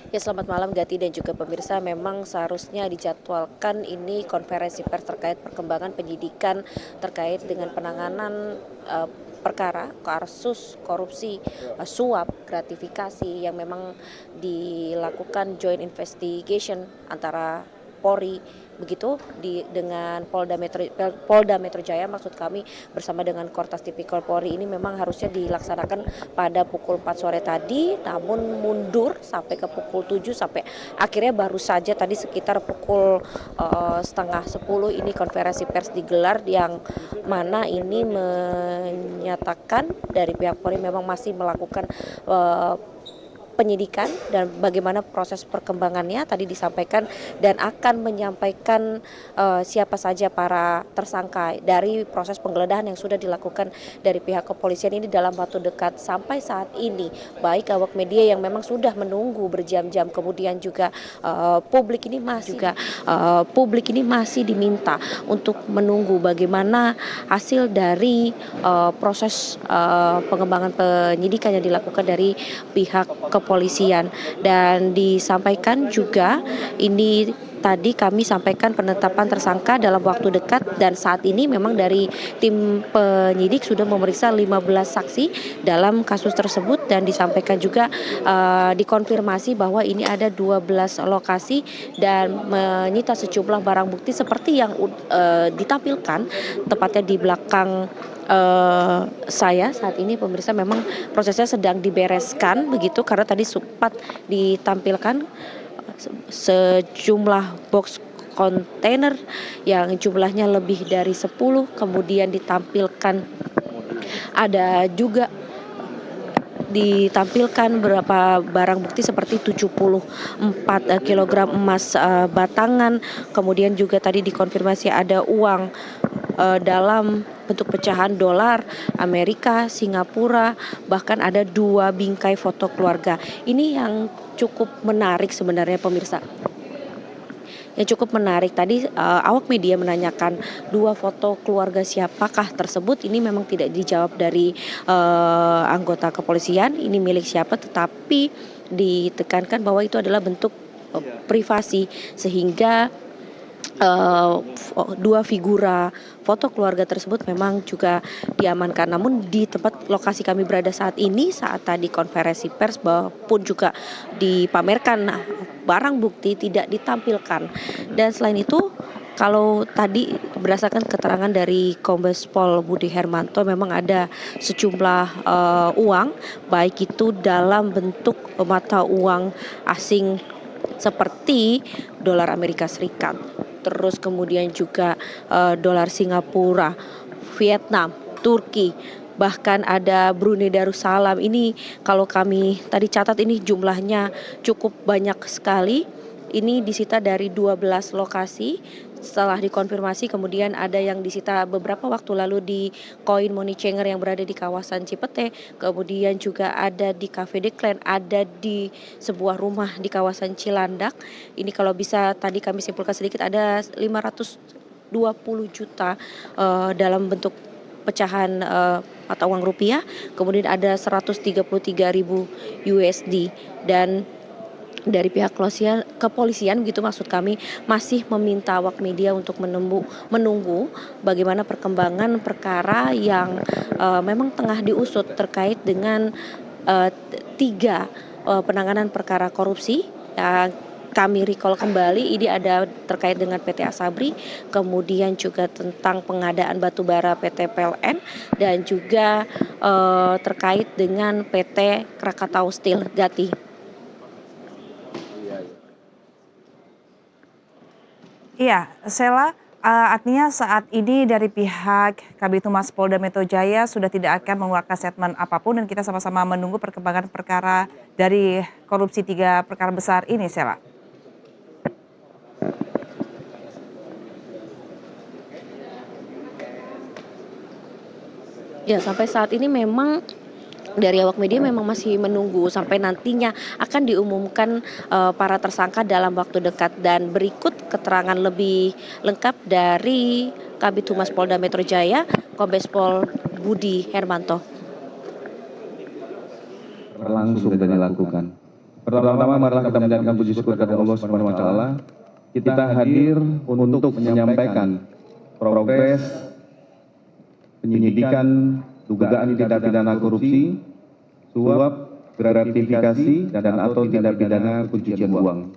Ya, selamat malam Gati dan juga pemirsa. Memang seharusnya dijadwalkan ini konferensi pers terkait perkembangan penyidikan terkait dengan penanganan perkara kasus korupsi, suap gratifikasi yang memang dilakukan joint investigation antara Polri begitu dengan Polda Metro Jaya, maksud kami, bersama dengan Kortas Tipikor Polri. Ini memang harusnya dilaksanakan pada pukul 4 sore tadi, namun mundur sampai ke pukul 7, sampai akhirnya baru saja tadi sekitar pukul setengah 10 ini konferensi pers digelar, yang mana ini menyatakan dari pihak Polri memang masih melakukan penyidikan dan bagaimana proses perkembangannya tadi disampaikan, dan akan menyampaikan siapa saja para tersangka dari proses penggeledahan yang sudah dilakukan dari pihak kepolisian ini dalam waktu dekat. Sampai saat ini baik awak media yang memang sudah menunggu berjam-jam, kemudian juga publik ini masih diminta untuk menunggu bagaimana hasil dari proses pengembangan penyidikan yang dilakukan dari pihak kepolisian. Dan disampaikan juga ini tadi kami sampaikan penetapan tersangka dalam waktu dekat, dan saat ini memang dari tim penyidik sudah memeriksa 15 saksi dalam kasus tersebut, dan disampaikan juga dikonfirmasi bahwa ini ada 12 lokasi dan menyita sejumlah barang bukti seperti yang ditampilkan tepatnya di belakang saya saat ini, pemirsa. Memang prosesnya sedang dibereskan begitu, karena tadi sempat ditampilkan sejumlah box kontainer yang jumlahnya lebih dari 10, kemudian ditampilkan beberapa barang bukti seperti 74 kilogram emas batangan, kemudian juga tadi dikonfirmasi ada uang dalam bentuk pecahan dolar Amerika, Singapura, bahkan ada 2 bingkai foto keluarga. Ini yang cukup menarik sebenarnya, pemirsa. Yang cukup menarik tadi awak media menanyakan 2 foto keluarga siapakah tersebut. Ini memang tidak dijawab dari anggota kepolisian ini milik siapa, tetapi ditekankan bahwa itu adalah bentuk privasi, sehingga 2 figura foto keluarga tersebut memang juga diamankan. Namun di tempat lokasi kami berada saat ini, saat tadi konferensi pers pun juga dipamerkan barang bukti tidak ditampilkan. Dan selain itu, kalau tadi berdasarkan keterangan dari Kombes Pol Budi Hermanto, memang ada sejumlah uang, baik itu dalam bentuk mata uang asing seperti dolar Amerika Serikat, terus kemudian juga dolar Singapura, Vietnam, Turki, bahkan ada Brunei Darussalam. Ini kalau kami tadi catat ini jumlahnya cukup banyak sekali. Ini disita dari 12 lokasi. Setelah dikonfirmasi, kemudian ada yang disita beberapa waktu lalu di Koin Money Changer yang berada di kawasan Cipete, kemudian juga ada di Cafe de Clan, ada di sebuah rumah di kawasan Cilandak. Ini kalau bisa tadi kami simpulkan sedikit, ada 520 juta dalam bentuk pecahan mata uang rupiah, kemudian ada 133.000 USD. Dan dari pihak kepolisian begitu, maksud kami, masih meminta awak media untuk menunggu bagaimana perkembangan perkara yang memang tengah diusut terkait dengan 3 penanganan perkara korupsi. Kami recall kembali, ini ada terkait dengan PT Asabri, kemudian juga tentang pengadaan batubara PT PLN, dan juga terkait dengan PT Krakatau Steel. Gati. Iya, Sela, artinya saat ini dari pihak Kabid Humas Polda Metro Jaya sudah tidak akan mengeluarkan statement apapun, dan kita sama-sama menunggu perkembangan perkara dari korupsi 3 perkara besar ini, Sela. Ya, sampai saat ini memang dari awak media memang masih menunggu sampai nantinya akan diumumkan para tersangka dalam waktu dekat. Dan berikut keterangan lebih lengkap dari Kabid Humas Polda Metro Jaya, Kombes Pol Budi Hermanto. Berlangsung dan dilakukan. Pertama-tama marilah kita menjadikan puji syukur kepada Allah Subhanahu wa taala. Kita hadir untuk menyampaikan progres penyidikan dugaan tindak pidana korupsi, suap, gratifikasi dan atau tindak pidana pencucian uang.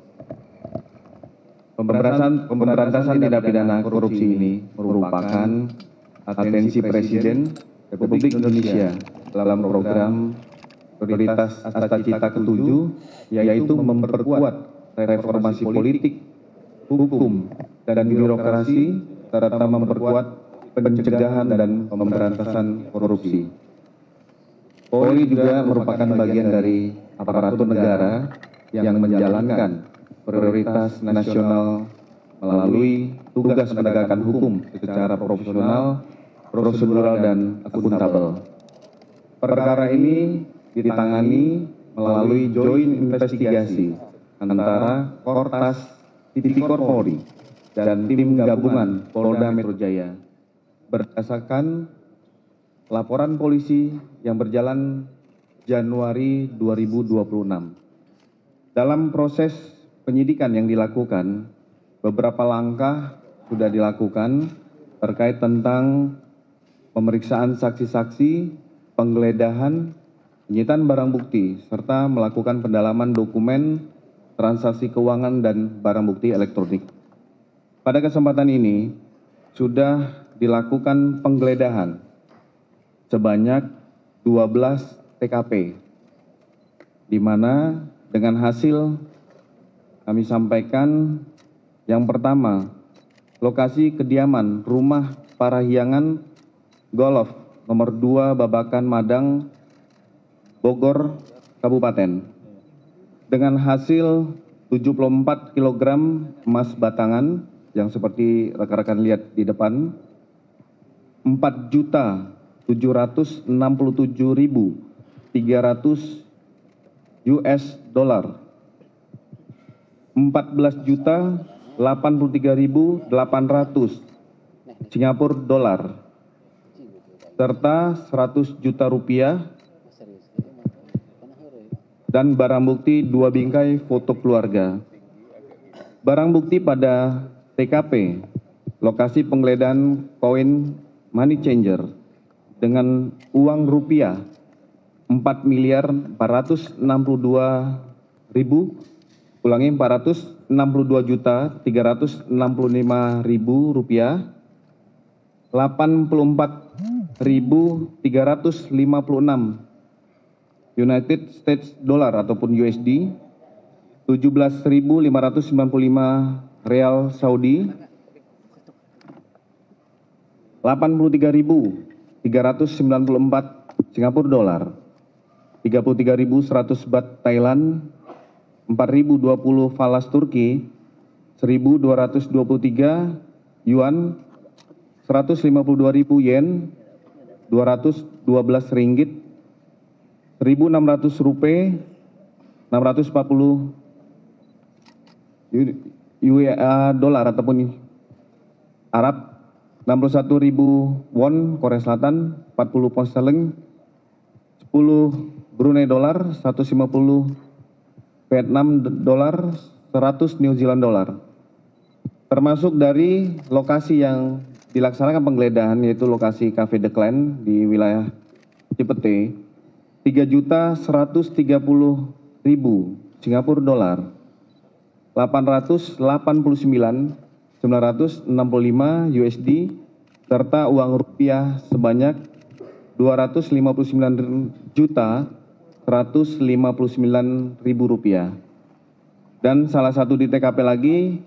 Pemberantasan tindak pidana korupsi ini merupakan atensi Presiden Republik Indonesia dalam program prioritas Asta Cita ke-7, yaitu memperkuat reformasi politik, hukum, dan birokrasi, serta memperkuat pencegahan dan pemberantasan korupsi. Polri juga merupakan bagian dari aparatur negara yang menjalankan prioritas nasional melalui tugas penegakan hukum secara profesional, prosedural, dan akuntabel. Perkara ini ditangani melalui joint investigasi antara Kortas Tipikor Polri dan tim gabungan Polda Metro Jaya berdasarkan laporan polisi yang berjalan Januari 2026. Dalam proses penyidikan yang dilakukan, beberapa langkah sudah dilakukan terkait tentang pemeriksaan saksi-saksi, penggeledahan, penyitaan barang bukti, serta melakukan pendalaman dokumen, transaksi keuangan, dan barang bukti elektronik. Pada kesempatan ini, sudah dilakukan penggeledahan sebanyak 12 TKP, di mana dengan hasil kami sampaikan yang pertama, lokasi kediaman rumah Parahyangan Golf nomor 2 Babakan Madang, Bogor, Kabupaten, dengan hasil 74 kg emas batangan yang seperti rekan-rekan lihat di depan, 4.767.300 US dollar, 14.083.800 Singapura dolar, serta 100 juta rupiah dan barang bukti 2 bingkai foto keluarga. Barang bukti pada TKP, lokasi penggeledahan koin money changer dengan uang rupiah 4.462.000, ulangi 462.365.000 rupiah, 84.356 United States dollar ataupun USD, 17.595 real Saudi, 83.394 Singapura dolar, 33.100 baht Thailand, 4.020 falas Turki, 1.223 yuan, 152.000 yen, 212 ringgit, 1.600 rupiah, 640 dolar ataupun Arab, 61.000 won Korea Selatan, 40 pound sterling, 10 Brunei dolar, 150 Vietnam dolar, 100 New Zealand dolar. Termasuk dari lokasi yang dilaksanakan penggeledahan, yaitu lokasi Cafe The Clan di wilayah Cipete, 3.130.000 Singapura dolar, 889.965 USD, serta uang rupiah sebanyak 259.159.000 rupiah. Dan salah satu di TKP lagi,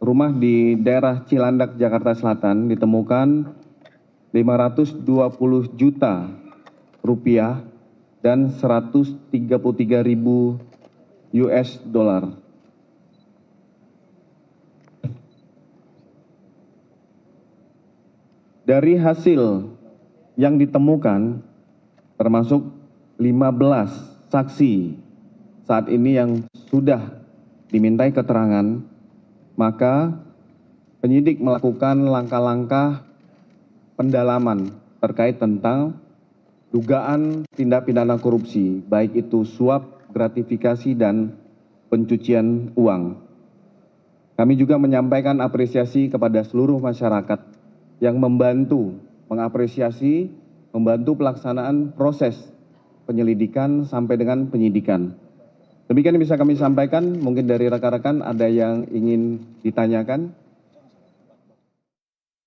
rumah di daerah Cilandak, Jakarta Selatan, ditemukan 520 juta rupiah dan 133.000 US dollar. Dari hasil yang ditemukan, termasuk 15 saksi saat ini yang sudah dimintai keterangan, maka penyidik melakukan langkah-langkah pendalaman terkait tentang dugaan tindak pidana korupsi, baik itu suap, gratifikasi, dan pencucian uang. Kami juga menyampaikan apresiasi kepada seluruh masyarakat yang mengapresiasi, membantu pelaksanaan proses penyelidikan sampai dengan penyidikan. Demikian yang bisa kami sampaikan, mungkin dari rekan-rekan ada yang ingin ditanyakan.